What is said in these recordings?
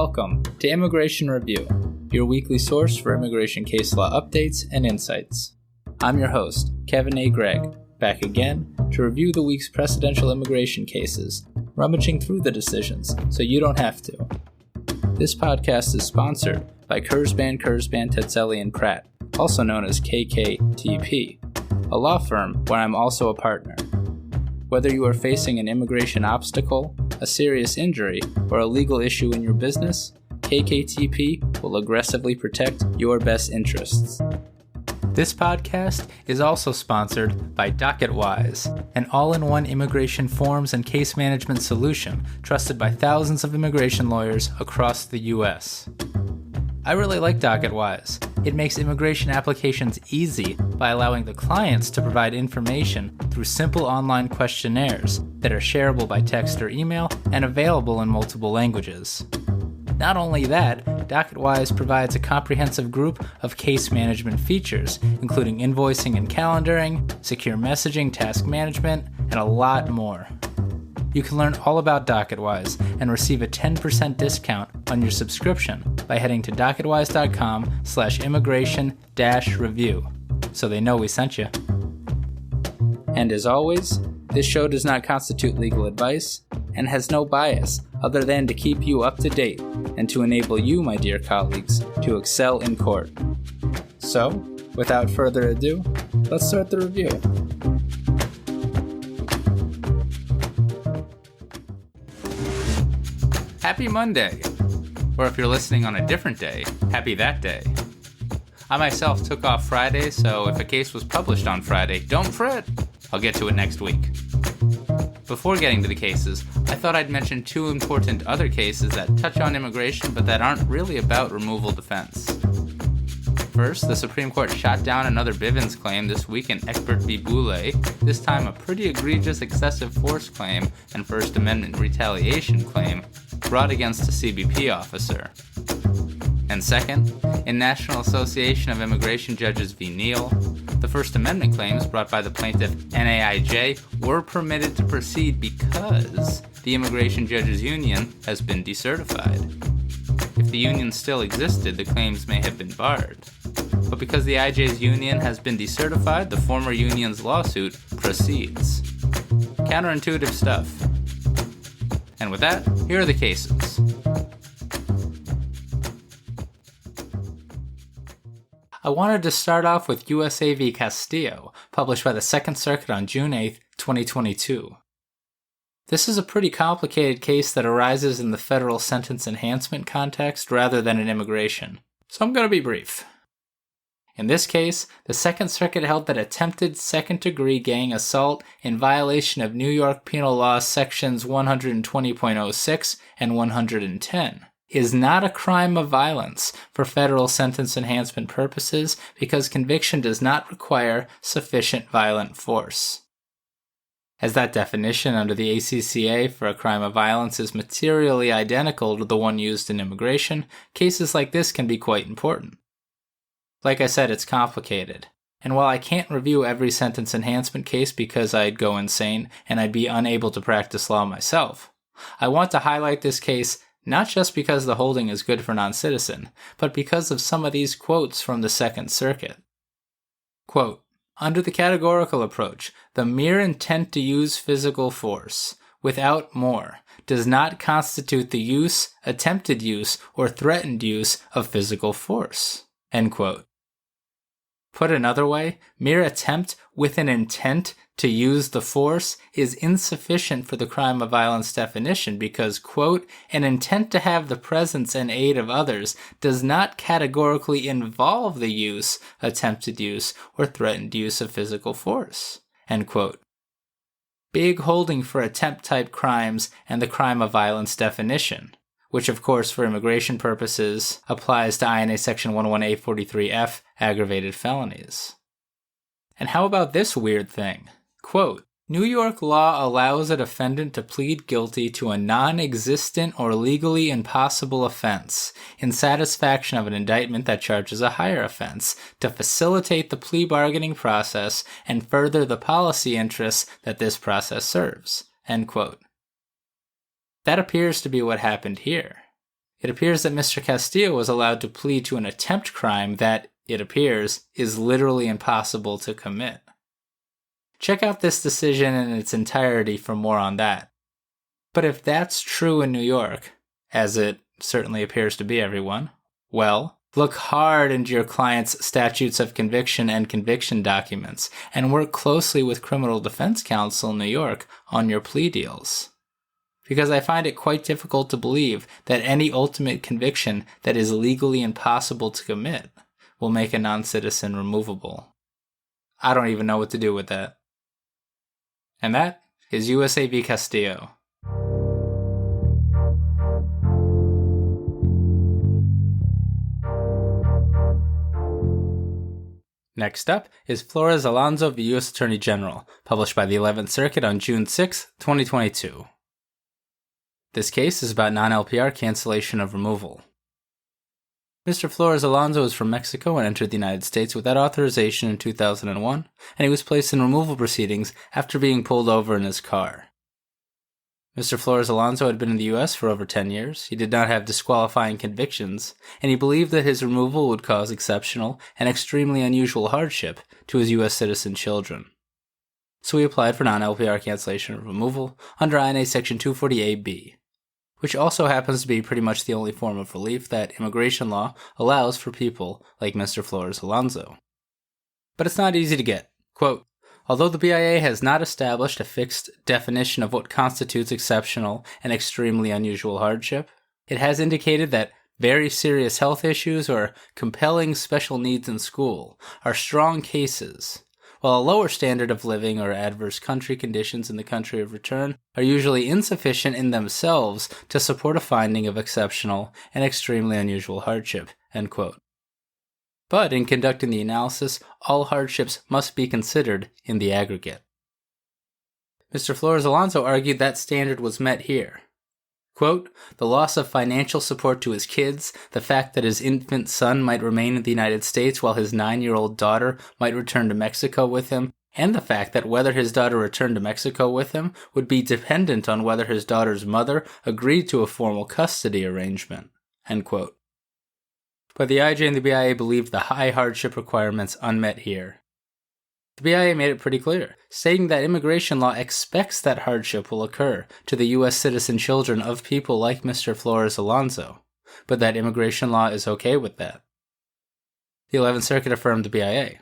Welcome to Immigration Review, your weekly source for immigration case law updates and insights. I'm your host, Kevin A. Gregg, back again to review the week's precedential immigration cases, rummaging through the decisions so you don't have to. This podcast is sponsored by Kurzban, Tetzelli & Pratt, also known as KKTP, a law firm where I'm also a partner. Whether you are facing an immigration obstacle, a serious injury, or a legal issue in your business, KKTP will aggressively protect your best interests. This podcast is also sponsored by DocketWise, an all-in-one immigration forms and case management solution trusted by thousands of immigration lawyers across the U.S. I really like DocketWise. It makes immigration applications easy by allowing the clients to provide information through simple online questionnaires that are shareable by text or email and available in multiple languages. Not only that, DocketWise provides a comprehensive group of case management features, including invoicing and calendaring, secure messaging, task management, and a lot more. You can learn all about DocketWise and receive a 10% discount on your subscription by heading to docketwise.com/immigration-review, so they know we sent you. And as always, this show does not constitute legal advice and has no bias other than to keep you up to date and to enable you, my dear colleagues, to excel in court. So, without further ado, let's start the review. Happy Monday! Or if you're listening on a different day, happy that day. I myself took off Friday, so if a case was published on Friday, don't fret! I'll get to it next week. Before getting to the cases, I thought I'd mention two important other cases that touch on immigration but that aren't really about removal defense. First, the Supreme Court shot down another Bivens claim this week in Eckbert v. Boulay, this time a pretty egregious excessive force claim and First Amendment retaliation claim brought against a CBP officer. And second, in National Association of Immigration Judges v. Neal, the First Amendment claims brought by the plaintiff NAIJ were permitted to proceed because the Immigration Judges Union has been decertified. If the union still existed, the claims may have been barred. But because the IJ's union has been decertified, the former union's lawsuit proceeds. Counterintuitive stuff. And with that, here are the cases. I wanted to start off with USA v. Castillo, published by the Second Circuit on June 8, 2022. This is a pretty complicated case that arises in the federal sentence enhancement context rather than in immigration, so I'm going to be brief. In this case, the Second Circuit held that attempted second-degree gang assault in violation of New York Penal Law Sections 120.06 and 110 is not a crime of violence for federal sentence enhancement purposes because conviction does not require sufficient violent force. As that definition under the ACCA for a crime of violence is materially identical to the one used in immigration, cases like this can be quite important. Like I said, it's complicated. And while I can't review every sentence enhancement case because I'd go insane and I'd be unable to practice law myself, I want to highlight this case not just because the holding is good for non-citizen, but because of some of these quotes from the Second Circuit. Quote, "Under the categorical approach, the mere intent to use physical force, without more, does not constitute the use, attempted use, or threatened use of physical force." End quote. Put another way, mere attempt with an intent to use the force is insufficient for the crime of violence definition because, quote, "an intent to have the presence and aid of others does not categorically involve the use, attempted use, or threatened use of physical force." End quote. Big holding for attempt-type crimes and the crime of violence definition, which of course for immigration purposes applies to INA Section 11843F, aggravated felonies. And how about this weird thing? Quote, "New York law allows a defendant to plead guilty to a non-existent or legally impossible offense in satisfaction of an indictment that charges a higher offense to facilitate the plea bargaining process and further the policy interests that this process serves." End quote. That appears to be what happened here. It appears that Mr. Castillo was allowed to plead to an attempt crime that, it appears, is literally impossible to commit. Check out this decision in its entirety for more on that. But if that's true in New York, as it certainly appears to be, everyone, well, look hard into your client's statutes of conviction and conviction documents, and work closely with Criminal Defense Counsel in New York on your plea deals. Because I find it quite difficult to believe that any ultimate conviction that is legally impossible to commit will make a non-citizen removable. I don't even know what to do with that. And that is USA v. Castillo. Next up is Flores-Alonso v. U.S. Attorney General, published by the 11th Circuit on June 6, 2022. This case is about non-LPR cancellation of removal. Mr. Flores-Alonso is from Mexico and entered the United States without authorization in 2001, and he was placed in removal proceedings after being pulled over in his car. Mr. Flores-Alonso had been in the U.S. for over 10 years, he did not have disqualifying convictions, and he believed that his removal would cause exceptional and extremely unusual hardship to his U.S. citizen children. So he applied for non-LPR cancellation of removal under INA Section 240A-B, which also happens to be pretty much the only form of relief that immigration law allows for people like Mr. Flores-Alonso. But it's not easy to get. Quote, although the BIA has not established a fixed definition of what constitutes exceptional and extremely unusual hardship, it has indicated that very serious health issues or compelling special needs in school are strong cases, while a lower standard of living or adverse country conditions in the country of return are usually insufficient in themselves to support a finding of exceptional and extremely unusual hardship, end quote. But in conducting the analysis, all hardships must be considered in the aggregate. Mr. Flores-Alonso argued that standard was met here. Quote, the loss of financial support to his kids, the fact that his infant son might remain in the United States while his 9-year-old daughter might return to Mexico with him, and the fact that whether his daughter returned to Mexico with him would be dependent on whether his daughter's mother agreed to a formal custody arrangement, end quote. But the IJ and the BIA believed the high hardship requirements unmet here. The BIA made it pretty clear, stating that immigration law expects that hardship will occur to the U.S. citizen children of people like Mr. Flores-Alonso, but that immigration law is okay with that. The 11th Circuit affirmed the BIA.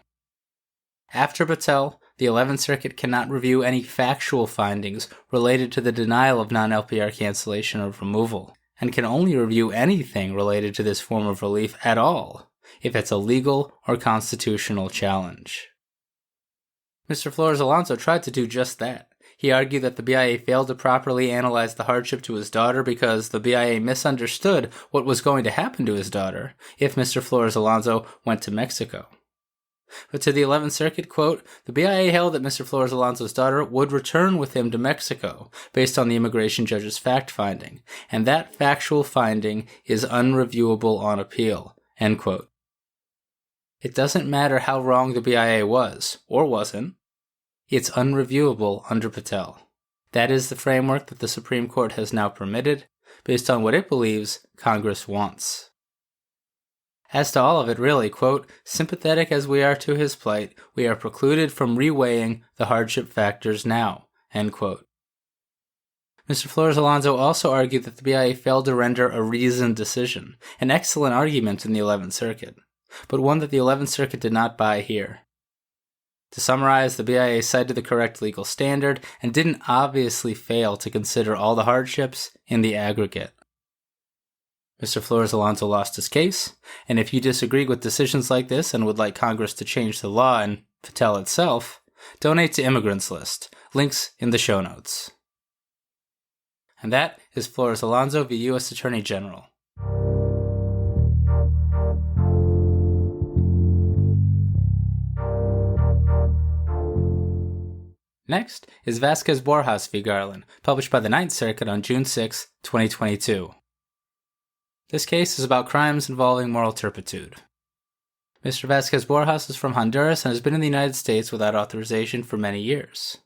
After Patel, the 11th Circuit cannot review any factual findings related to the denial of non-LPR cancellation or removal, and can only review anything related to this form of relief at all, if it's a legal or constitutional challenge. Mr. Flores-Alonso tried to do just that. He argued that the BIA failed to properly analyze the hardship to his daughter because the BIA misunderstood what was going to happen to his daughter if Mr. Flores-Alonso went to Mexico. But to the 11th Circuit, quote, the BIA held that Mr. Flores-Alonso's daughter would return with him to Mexico based on the immigration judge's fact-finding, and that factual finding is unreviewable on appeal, end quote. It doesn't matter how wrong the BIA was, or wasn't. It's unreviewable under Patel. That is the framework that the Supreme Court has now permitted, based on what it believes Congress wants. As to all of it, really, quote, sympathetic as we are to his plight, we are precluded from reweighing the hardship factors now, end quote. Mr. Flores-Alonso also argued that the BIA failed to render a reasoned decision, an excellent argument in the 11th Circuit, but one that the 11th Circuit did not buy here. To summarize, the BIA cited the correct legal standard and didn't obviously fail to consider all the hardships in the aggregate. Mr. Flores-Alonso lost his case, and if you disagree with decisions like this and would like Congress to change the law and Patel itself, donate to Immigrants List. Links in the show notes. And that is Flores-Alonso v. U.S. Attorney General. Next is Vasquez-Borjas v. Garland, published by the 9th Circuit on June 6, 2022. This case is about crimes involving moral turpitude. Mr. Vasquez-Borjas is from Honduras and has been in the United States without authorization for many years.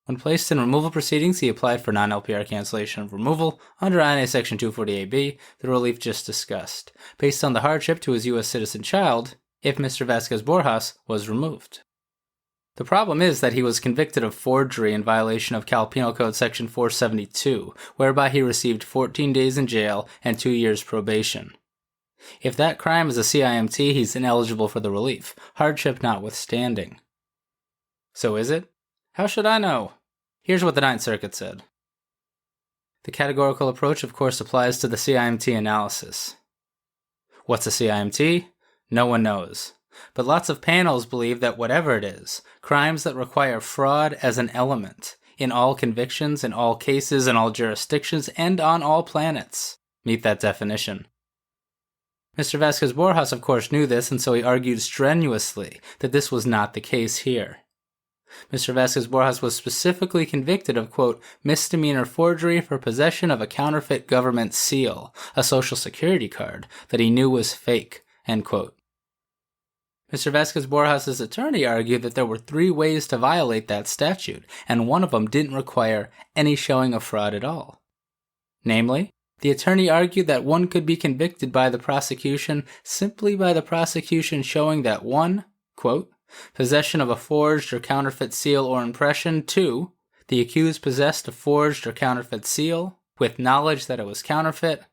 When placed in removal proceedings, he applied for non-LPR cancellation of removal under INA Section 240AB, the relief just discussed, based on the hardship to his U.S. citizen child if Mr. Vasquez-Borjas was removed. The problem is that he was convicted of forgery in violation of Cal Penal Code Section 472, whereby he received 14 days in jail and 2 years probation. If that crime is a CIMT, he's ineligible for the relief, hardship notwithstanding. So is it? How should I know? Here's what the Ninth Circuit said. The categorical approach, of course, applies to the CIMT analysis. What's a CIMT? No one knows. But lots of panels believe that whatever it is, crimes that require fraud as an element, in all convictions, in all cases, in all jurisdictions, and on all planets, meet that definition. Mr. Vasquez-Borjas, of course, knew this, and so he argued strenuously that this was not the case here. Mr. Vasquez-Borjas was specifically convicted of, quote, misdemeanor forgery for possession of a counterfeit government seal, a social security card, that he knew was fake, end quote. Mr. Vasquez-Borjas' attorney argued that there were 3 ways to violate that statute, and one of them didn't require any showing of fraud at all. Namely, the attorney argued that one could be convicted by the prosecution simply by the prosecution showing that 1, quote, possession of a forged or counterfeit seal or impression, 2, the accused possessed a forged or counterfeit seal with knowledge that it was counterfeit,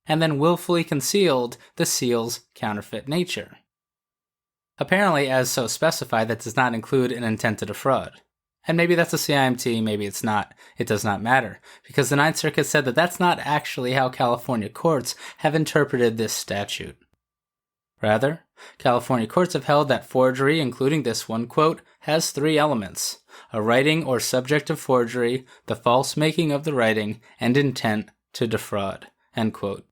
and then willfully concealed the seal's counterfeit nature. Apparently, as so specified, that does not include an intent to defraud. And maybe that's a CIMT, maybe it's not. It does not matter, because the Ninth Circuit said that that's not actually how California courts have interpreted this statute. Rather, California courts have held that forgery, including this one, quote, has 3 elements: a writing or subject of forgery, the false making of the writing, and intent to defraud, end quote.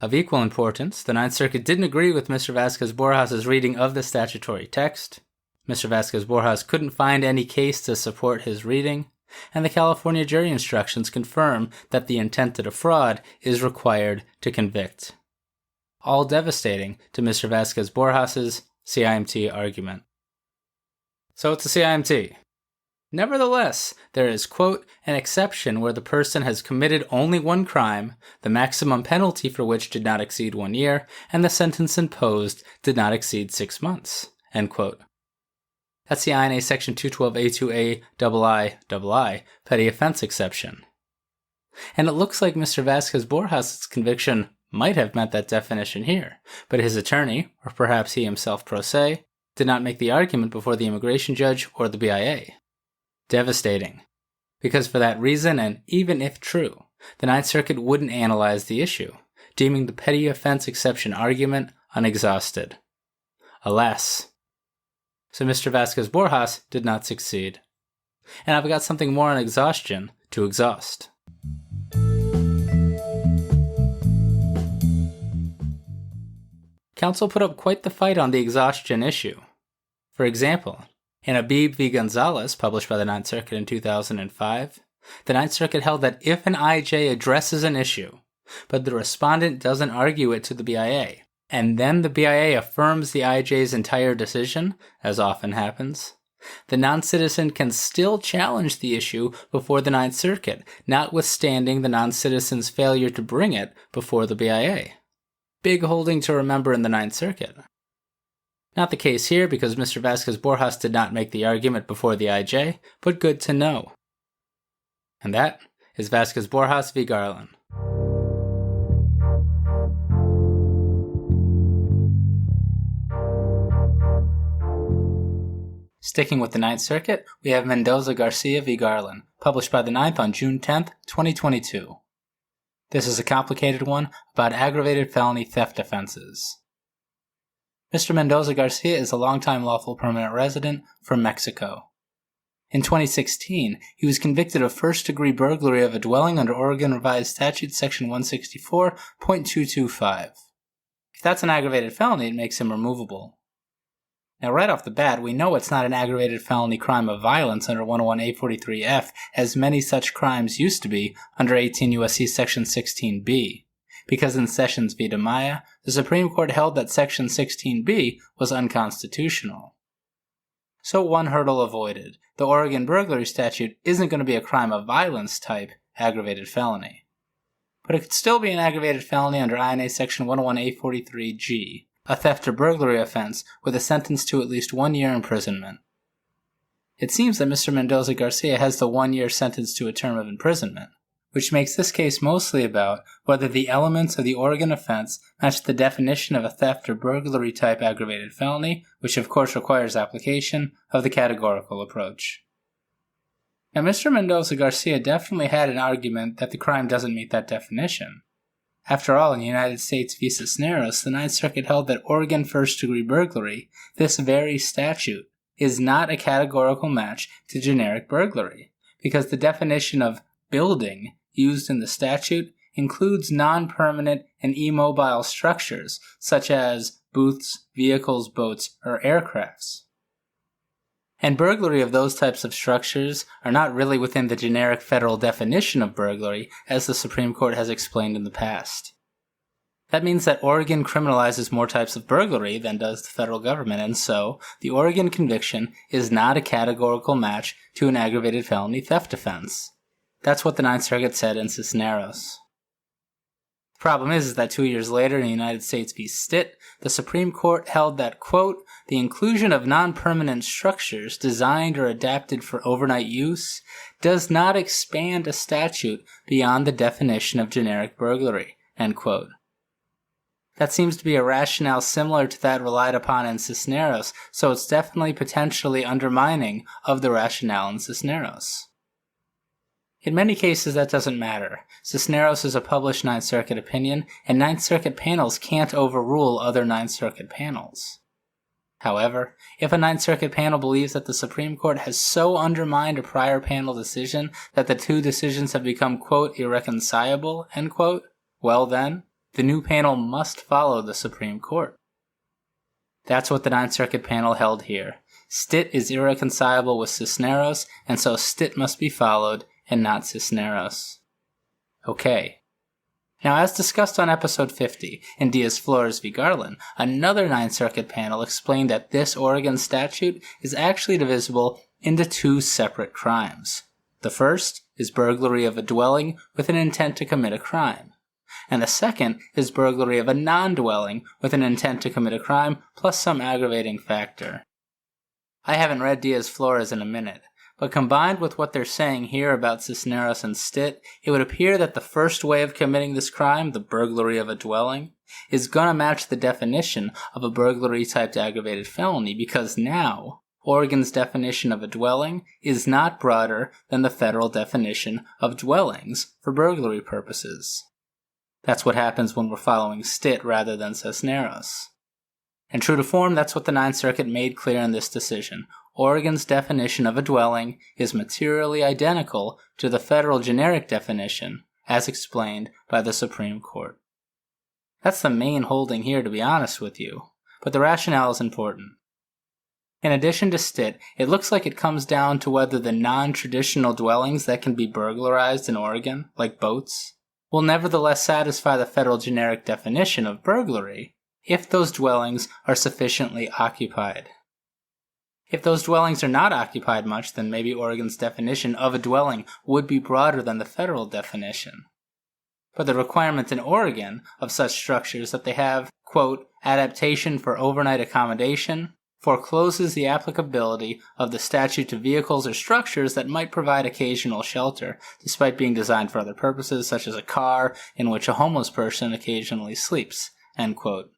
Of equal importance, the Ninth Circuit didn't agree with Mr. Vasquez-Borjas' reading of the statutory text. Mr. Vasquez-Borjas couldn't find any case to support his reading, and the California jury instructions confirm that the intent to defraud is required to convict. All devastating to Mr. Vasquez-Borjas' CIMT argument. So it's a CIMT. Nevertheless, there is, quote, an exception where the person has committed only one crime, the maximum penalty for which did not exceed 1 year, and the sentence imposed did not exceed 6 months, end quote. That's the INA Section 212A2A petty offense exception. And it looks like Mr. Vasquez-Borjas' conviction might have met that definition here, but his attorney, or perhaps he himself pro se, did not make the argument before the immigration judge or the BIA. Devastating. Because for that reason, and even if true, the Ninth Circuit wouldn't analyze the issue, deeming the petty offense exception argument unexhausted. Alas. So Mr. Vasquez-Borjas did not succeed. And I've got something more on exhaustion to exhaust. Counsel put up quite the fight on the exhaustion issue. For example, in Abib v. Gonzalez, published by the Ninth Circuit in 2005, the Ninth Circuit held that if an IJ addresses an issue, but the respondent doesn't argue it to the BIA, and then the BIA affirms the IJ's entire decision, as often happens, the non-citizen can still challenge the issue before the Ninth Circuit, notwithstanding the non-citizen's failure to bring it before the BIA. Big holding to remember in the Ninth Circuit. Not the case here because Mr. Vasquez-Borjas did not make the argument before the IJ, but good to know. And that is Vasquez-Borjas v. Garland. Sticking with the Ninth Circuit, we have Mendoza-Garcia v. Garland, published by the Ninth on June 10, 2022. This is a complicated one about aggravated felony theft offenses. Mr. Mendoza-Garcia is a longtime lawful permanent resident from Mexico. In 2016, he was convicted of first-degree burglary of a dwelling under Oregon Revised Statute Section 164.225. If that's an aggravated felony, it makes him removable. Now, right off the bat, we know it's not an aggravated felony crime of violence under 101A43F, as many such crimes used to be under 18 U.S.C. Section 16B. Because in Sessions v. DeMaya, the Supreme Court held that Section 16B was unconstitutional. So one hurdle avoided. The Oregon burglary statute isn't going to be a crime of violence type aggravated felony. But it could still be an aggravated felony under INA Section 101A43G, a theft or burglary offense with a sentence to at least 1 year imprisonment. It seems that Mr. Mendoza-Garcia has the 1 year sentence to a term of imprisonment, which makes this case mostly about whether the elements of the Oregon offense match the definition of a theft or burglary type aggravated felony, which of course requires application of the categorical approach. Now, Mr. Mendoza-Garcia definitely had an argument that the crime doesn't meet that definition. After all, in the United States v. Cisneros, the Ninth Circuit held that Oregon first-degree burglary, this very statute, is not a categorical match to generic burglary, because the definition of building used in the statute includes non-permanent and immobile structures, such as booths, vehicles, boats, or aircrafts. And burglary of those types of structures are not really within the generic federal definition of burglary, as the Supreme Court has explained in the past. That means that Oregon criminalizes more types of burglary than does the federal government, and so the Oregon conviction is not a categorical match to an aggravated felony theft offense. That's what the Ninth Circuit said in Cisneros. The problem is that 2 years later in the United States v. Stitt, the Supreme Court held that, quote, the inclusion of non-permanent structures designed or adapted for overnight use does not expand a statute beyond the definition of generic burglary, end quote. That seems to be a rationale similar to that relied upon in Cisneros, so it's definitely potentially undermining of the rationale in Cisneros. In many cases, that doesn't matter. Cisneros is a published Ninth Circuit opinion, and Ninth Circuit panels can't overrule other Ninth Circuit panels. However, if a Ninth Circuit panel believes that the Supreme Court has so undermined a prior panel decision that the two decisions have become, quote, irreconcilable, end quote, well then, the new panel must follow the Supreme Court. That's what the Ninth Circuit panel held here. Stitt is irreconcilable with Cisneros, and so Stitt must be followed, and not Cisneros. Okay. Now, as discussed on episode 50, in Diaz-Flores v. Garland, another Ninth Circuit panel explained that this Oregon statute is actually divisible into two separate crimes. The first is burglary of a dwelling with an intent to commit a crime, and the second is burglary of a non-dwelling with an intent to commit a crime plus some aggravating factor. I haven't read Diaz-Flores in a minute, but combined with what they're saying here about Cisneros and Stitt, it would appear that the first way of committing this crime, the burglary of a dwelling, is gonna match the definition of a burglary-typed aggravated felony, because now, Oregon's definition of a dwelling is not broader than the federal definition of dwellings for burglary purposes. That's what happens when we're following Stitt rather than Cisneros. And true to form, that's what the Ninth Circuit made clear in this decision. Oregon's definition of a dwelling is materially identical to the federal generic definition, as explained by the Supreme Court. That's the main holding here, to be honest with you, but the rationale is important. In addition to Stitt, it looks like it comes down to whether the non-traditional dwellings that can be burglarized in Oregon, like boats, will nevertheless satisfy the federal generic definition of burglary if those dwellings are sufficiently occupied. If those dwellings are not occupied much, then maybe Oregon's definition of a dwelling would be broader than the federal definition. But the requirement in Oregon of such structures that they have, quote, adaptation for overnight accommodation, forecloses the applicability of the statute to vehicles or structures that might provide occasional shelter, despite being designed for other purposes, such as a car in which a homeless person occasionally sleeps, end quote.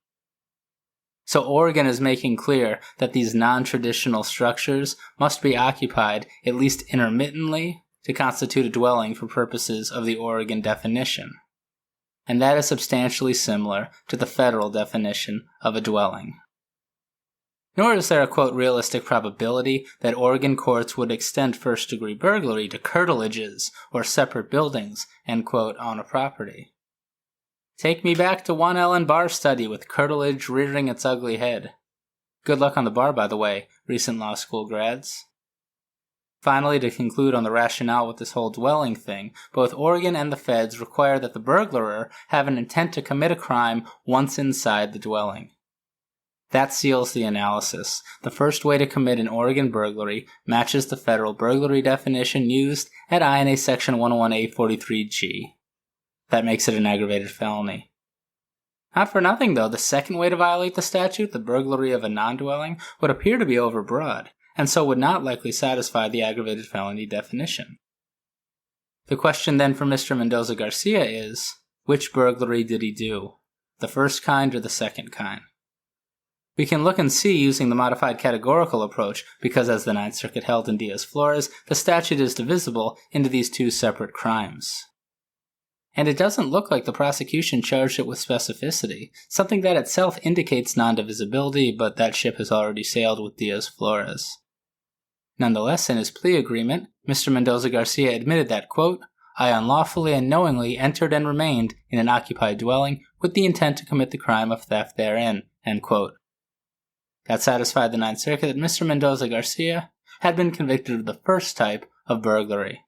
So Oregon is making clear that these non-traditional structures must be occupied at least intermittently to constitute a dwelling for purposes of the Oregon definition. And that is substantially similar to the federal definition of a dwelling. Nor is there a, quote, realistic probability that Oregon courts would extend first-degree burglary to curtilages or separate buildings, end quote, on a property. Take me back to one Ellen bar study with curtilage rearing its ugly head. Good luck on the bar, by the way, recent law school grads. Finally, to conclude on the rationale with this whole dwelling thing, both Oregon and the feds require that the burglar have an intent to commit a crime once inside the dwelling. That seals the analysis. The first way to commit an Oregon burglary matches the federal burglary definition used at INA Section 101A43G. That makes it an aggravated felony. Not for nothing, though, the second way to violate the statute, the burglary of a non-dwelling, would appear to be overbroad, and so would not likely satisfy the aggravated felony definition. The question then for Mr. Mendoza-Garcia is, which burglary did he do? The first kind or the second kind? We can look and see using the modified categorical approach because, as the Ninth Circuit held in Diaz-Flores, the statute is divisible into these two separate crimes. And it doesn't look like the prosecution charged it with specificity, something that itself indicates non-divisibility, but that ship has already sailed with Diaz-Flores. Nonetheless, in his plea agreement, Mr. Mendoza-Garcia admitted that, quote, I unlawfully and knowingly entered and remained in an occupied dwelling with the intent to commit the crime of theft therein, end quote. That satisfied the Ninth Circuit that Mr. Mendoza-Garcia had been convicted of the first type of burglary.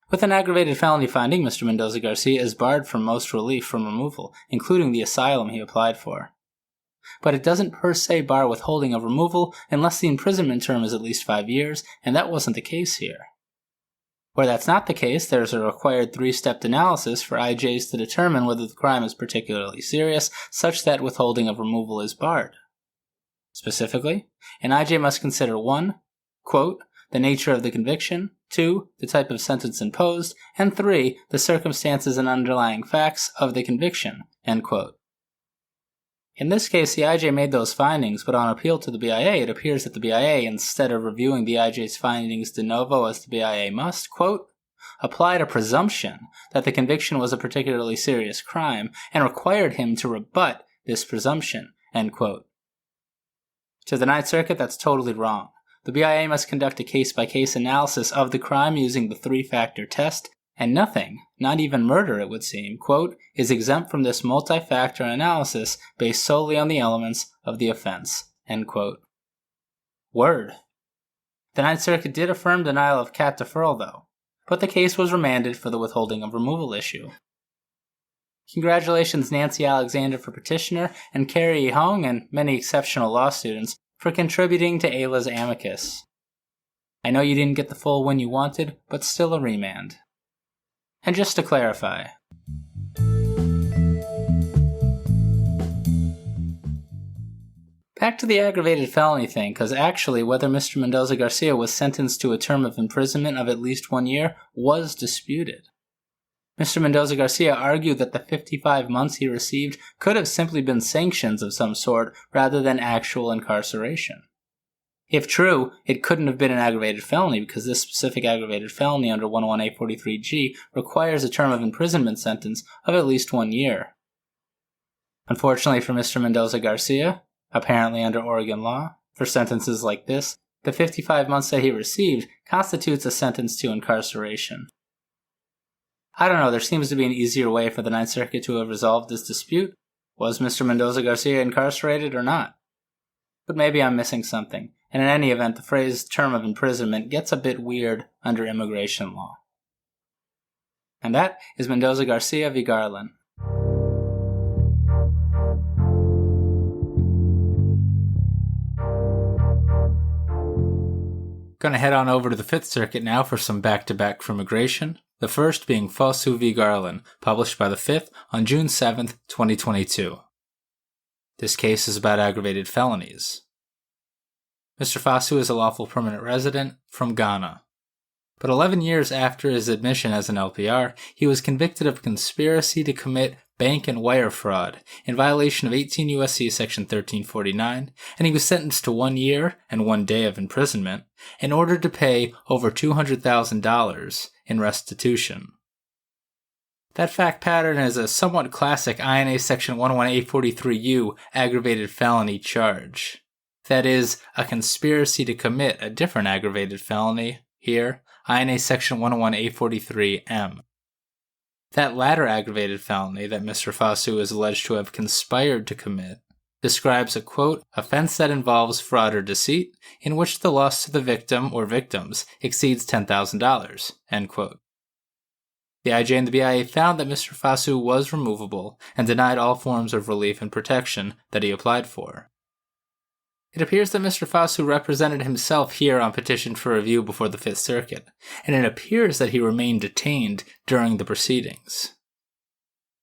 With an aggravated felony finding, Mr. Mendoza-Garcia is barred from most relief from removal, including the asylum he applied for. But it doesn't per se bar withholding of removal unless the imprisonment term is at least 5 years, and that wasn't the case here. Where that's not the case, there is a required 3-step analysis for IJs to determine whether the crime is particularly serious, such that withholding of removal is barred. Specifically, an IJ must consider 1, quote, the nature of the conviction, 2, the type of sentence imposed, and 3, the circumstances and underlying facts of the conviction, end quote. In this case, the IJ made those findings, but on appeal to the BIA, it appears that the BIA, instead of reviewing the IJ's findings de novo as the BIA must, quote, applied a presumption that the conviction was a particularly serious crime and required him to rebut this presumption, end quote. To the Ninth Circuit, that's totally wrong. The BIA must conduct a case-by-case analysis of the crime using the 3-factor test, and nothing, not even murder it would seem, quote, is exempt from this multi-factor analysis based solely on the elements of the offense, end quote. Word. The Ninth Circuit did affirm denial of cat deferral, though, but the case was remanded for the withholding of removal issue. Congratulations Nancy Alexander for petitioner, and Carrie Hong and many exceptional law students for contributing to Ayla's amicus. I know you didn't get the full win you wanted, but still a remand. And just to clarify, back to the aggravated felony thing, because actually whether Mr. Mendoza-Garcia was sentenced to a term of imprisonment of at least 1 year was disputed. Mr. Mendoza-Garcia argued that the 55 months he received could have simply been sanctions of some sort rather than actual incarceration. If true, it couldn't have been an aggravated felony because this specific aggravated felony under 101A43G requires a term of imprisonment sentence of at least 1 year. Unfortunately for Mr. Mendoza-Garcia, apparently under Oregon law, for sentences like this, the 55 months that he received constitutes a sentence to incarceration. I don't know, there seems to be an easier way for the Ninth Circuit to have resolved this dispute. Was Mr. Mendoza-Garcia incarcerated or not? But maybe I'm missing something, and in any event, the phrase term of imprisonment gets a bit weird under immigration law. And that is Mendoza-Garcia v. Garland. Gonna head on over to the Fifth Circuit now for some back-to-back for immigration. The first being Fosu v. Garland, published by the Fifth on June 7th, 2022. This case is about aggravated felonies. Mr. Fosu is a lawful permanent resident from Ghana. But 11 years after his admission as an LPR, he was convicted of conspiracy to commit bank and wire fraud in violation of 18 U.S.C. Section 1349, and he was sentenced to 1 year and 1 day of imprisonment in order to pay over $200,000 in restitution. That fact pattern is a somewhat classic INA Section 101A43U aggravated felony charge. That is, a conspiracy to commit a different aggravated felony, here, INA Section 101A43M. That latter aggravated felony that Mr. Fosu is alleged to have conspired to commit describes a, quote, offense that involves fraud or deceit in which the loss to the victim or victims exceeds $10,000, end quote. The IJ and the BIA found that Mr. Fosu was removable and denied all forms of relief and protection that he applied for. It appears that Mr. Fasu represented himself here on petition for review before the Fifth Circuit, and it appears that he remained detained during the proceedings.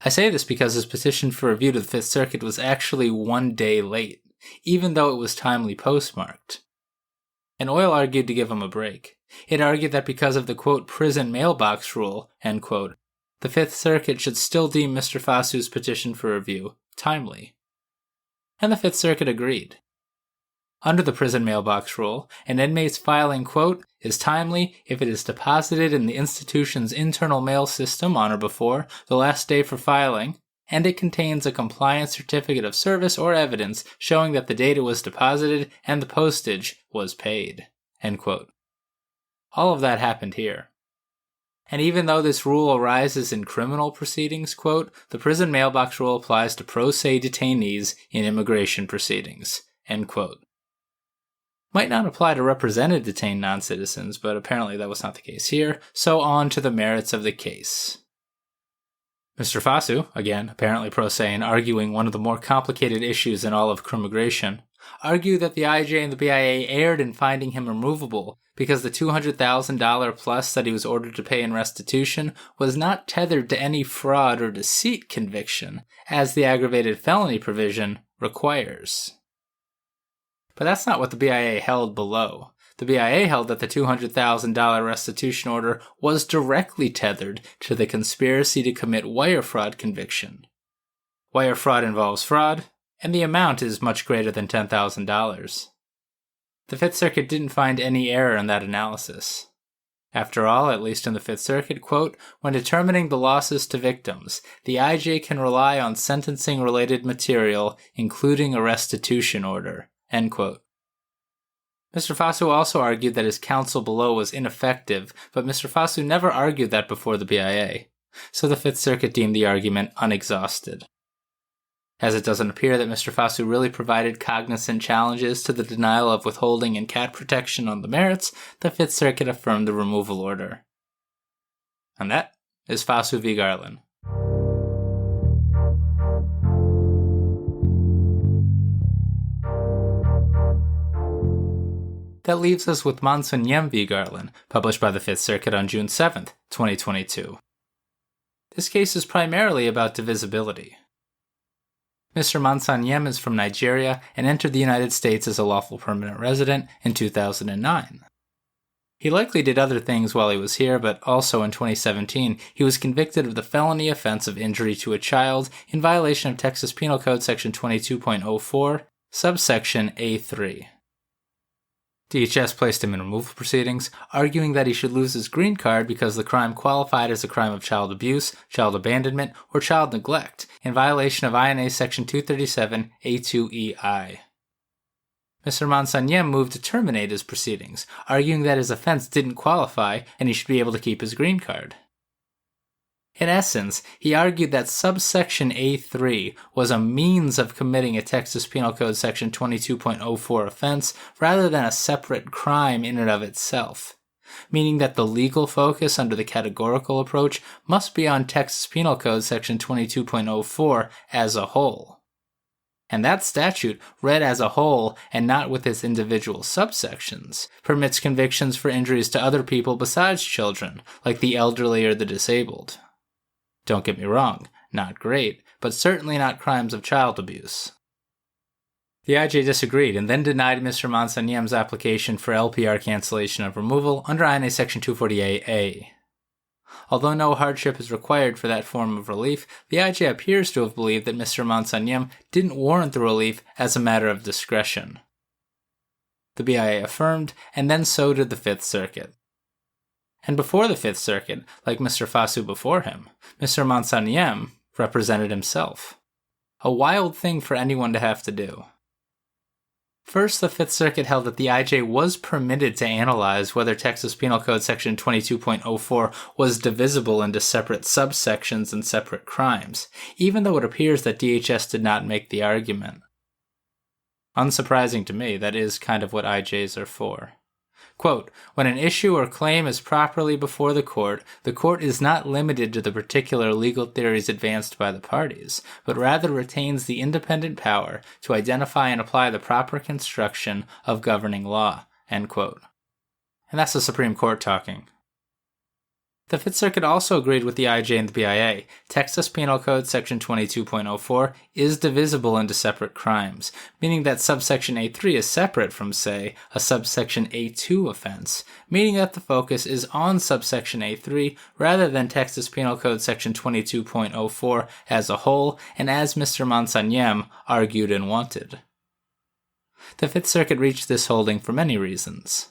I say this because his petition for review to the Fifth Circuit was actually 1 day late, even though it was timely postmarked. And Oil argued to give him a break. It argued that because of the, quote, prison mailbox rule, end quote, the Fifth Circuit should still deem Mr. Fasu's petition for review timely. And the Fifth Circuit agreed. Under the prison mailbox rule, an inmate's filing, quote, is timely if it is deposited in the institution's internal mail system on or before the last day for filing, and it contains a compliance certificate of service or evidence showing that the date it was deposited and the postage was paid, end quote. All of that happened here. And even though this rule arises in criminal proceedings, quote, the prison mailbox rule applies to pro se detainees in immigration proceedings, end quote. Might not apply to represented detained non-citizens, but apparently that was not the case here, so on to the merits of the case. Mr. Fasu, again apparently pro se and arguing one of the more complicated issues in all of crimmigration, argued that the IJ and the BIA erred in finding him removable because the $200,000 plus that he was ordered to pay in restitution was not tethered to any fraud or deceit conviction, as the aggravated felony provision requires. But that's not what the BIA held below. The BIA held that the $200,000 restitution order was directly tethered to the conspiracy to commit wire fraud conviction. Wire fraud involves fraud, and the amount is much greater than $10,000. The Fifth Circuit didn't find any error in that analysis. After all, at least in the Fifth Circuit, quote, when determining the losses to victims, the IJ can rely on sentencing-related material, including a restitution order, end quote. Mr. Fasu also argued that his counsel below was ineffective, but Mr. Fasu never argued that before the BIA, so the Fifth Circuit deemed the argument unexhausted. As it doesn't appear that Mr. Fasu really provided cognizant challenges to the denial of withholding and cat protection on the merits, the Fifth Circuit affirmed the removal order. And that is Fasu v. Garland. That leaves us with Monsoniem v. Garland, published by the Fifth Circuit on June 7, 2022. This case is primarily about divisibility. Mr. Monsoniem is from Nigeria and entered the United States as a lawful permanent resident in 2009. He likely did other things while he was here, but also in 2017, he was convicted of the felony offense of injury to a child in violation of Texas Penal Code Section 22.04, subsection A3. DHS placed him in removal proceedings, arguing that he should lose his green card because the crime qualified as a crime of child abuse, child abandonment, or child neglect, in violation of INA Section 237 A2EI. Mr. Monsoniem moved to terminate his proceedings, arguing that his offense didn't qualify and he should be able to keep his green card. In essence, he argued that subsection A3 was a means of committing a Texas Penal Code Section 22.04 offense rather than a separate crime in and of itself, meaning that the legal focus under the categorical approach must be on Texas Penal Code Section 22.04 as a whole. And that statute, read as a whole and not with its individual subsections, permits convictions for injuries to other people besides children, like the elderly or the disabled. Don't get me wrong, not great, but certainly not crimes of child abuse. The IJ disagreed and then denied Mr. Monsoniem's application for LPR cancellation of removal under INA Section 248A. Although no hardship is required for that form of relief, the IJ appears to have believed that Mr. Monsoniem didn't warrant the relief as a matter of discretion. The BIA affirmed, and then so did the Fifth Circuit. And before the Fifth Circuit, like Mr. Fasu before him, Mr. Monsoniem represented himself. A wild thing for anyone to have to do. First, the Fifth Circuit held that the IJ was permitted to analyze whether Texas Penal Code Section 22.04 was divisible into separate subsections and separate crimes, even though it appears that DHS did not make the argument. Unsurprising to me, that is kind of what IJs are for. Quote, when an issue or claim is properly before the court is not limited to the particular legal theories advanced by the parties, but rather retains the independent power to identify and apply the proper construction of governing law, end quote. And that's the Supreme Court talking. The Fifth Circuit also agreed with the IJ and the BIA. Texas Penal Code Section 22.04 is divisible into separate crimes, meaning that subsection A3 is separate from, say, a subsection A2 offense, meaning that the focus is on subsection A3 rather than Texas Penal Code Section 22.04 as a whole and as Mr. Monsagnem argued and wanted. The Fifth Circuit reached this holding for many reasons.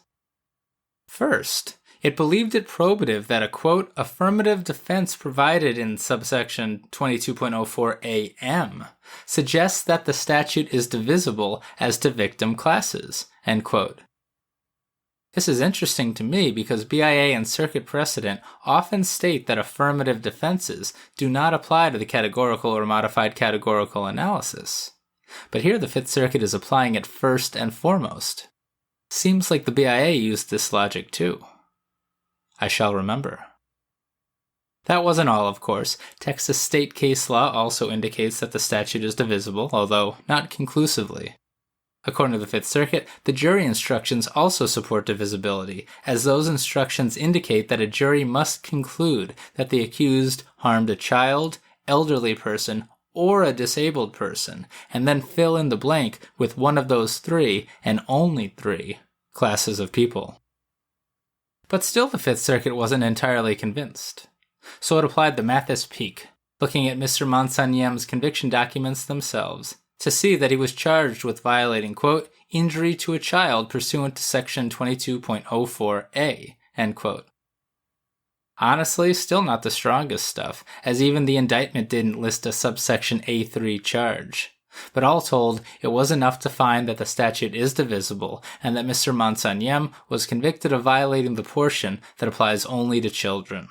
First, it believed it probative that a, quote, affirmative defense provided in subsection 22.04 AM suggests that the statute is divisible as to victim classes, end quote. This is interesting to me because BIA and circuit precedent often state that affirmative defenses do not apply to the categorical or modified categorical analysis. But here the Fifth Circuit is applying it first and foremost. Seems like the BIA used this logic too. I shall remember. That wasn't all, of course. Texas state case law also indicates that the statute is divisible, although not conclusively. According to the Fifth Circuit, the jury instructions also support divisibility, as those instructions indicate that a jury must conclude that the accused harmed a child, elderly person, or a disabled person, and then fill in the blank with one of those three, and only three, classes of people. But still the Fifth Circuit wasn't entirely convinced. So it applied the Mathis peak, looking at Mr. Monsagnem's conviction documents themselves, to see that he was charged with violating, quote, injury to a child pursuant to section 22.04a, end quote. Honestly, still not the strongest stuff, as even the indictment didn't list a subsection A3 charge. But all told, it was enough to find that the statute is divisible and that Mr. Monsagnem was convicted of violating the portion that applies only to children.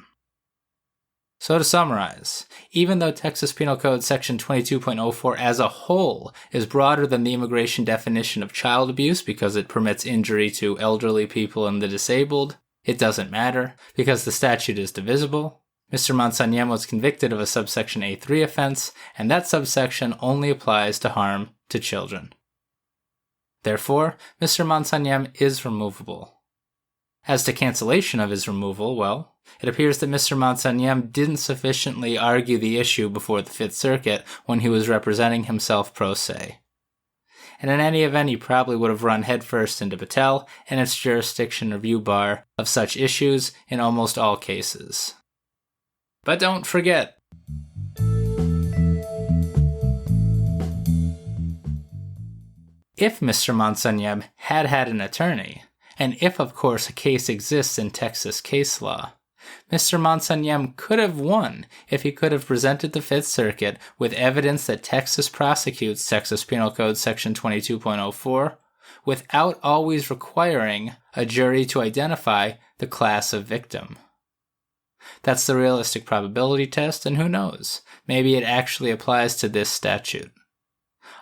So to summarize, even though Texas Penal Code Section 22.04 as a whole is broader than the immigration definition of child abuse because it permits injury to elderly people and the disabled, it doesn't matter because the statute is divisible. Mr. Monsagnem was convicted of a subsection A3 offense, and that subsection only applies to harm to children. Therefore, Mr. Monsagnem is removable. As to cancellation of his removal, well, it appears that Mr. Monsagnem didn't sufficiently argue the issue before the Fifth Circuit when he was representing himself pro se. And in any event, he probably would have run headfirst into Patel and its jurisdiction review bar of such issues in almost all cases. But don't forget, if Mr. Monsagnem had an attorney, and if of course a case exists in Texas case law, Mr. Monsagnem could have won if he could have presented the Fifth Circuit with evidence that Texas prosecutes Texas Penal Code Section 22.04 without always requiring a jury to identify the class of victim. That's the realistic probability test, and who knows, maybe it actually applies to this statute.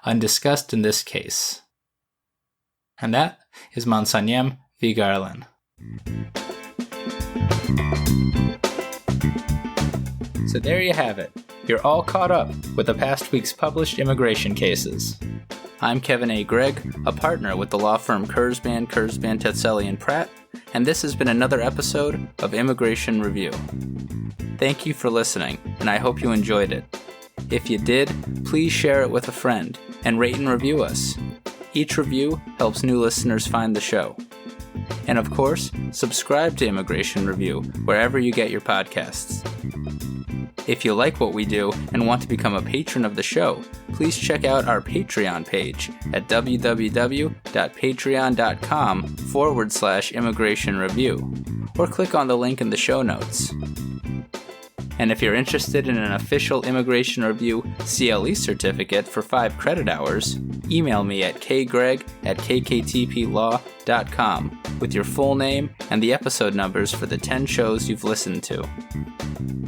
Undiscussed in this case. And that is Monsagnem v. Garland. So there you have it. You're all caught up with the past week's published immigration cases. I'm Kevin A. Gregg, a partner with the law firm Kurzban, Tetzelli & Pratt, and this has been another episode of Immigration Review. Thank you for listening, and I hope you enjoyed it. If you did, please share it with a friend and rate and review us. Each review helps new listeners find the show. And of course, subscribe to Immigration Review wherever you get your podcasts. If you like what we do and want to become a patron of the show, please check out our Patreon page at www.patreon.com/Immigration Review, or click on the link in the show notes. And if you're interested in an official Immigration Review CLE certificate for 5 credit hours, email me at kgreg@kktplaw.com with your full name and the episode numbers for the 10 shows you've listened to.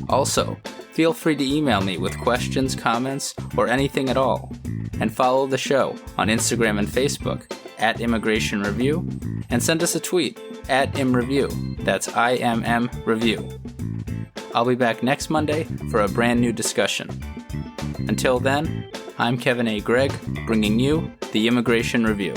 Also, feel free to email me with questions, comments, or anything at all. And follow the show on Instagram and Facebook @Immigration Review, and send us a tweet at IMReview. That's IMM Review. I'll be back next Monday for a brand new discussion. Until then, I'm Kevin A. Gregg, bringing you the Immigration Review.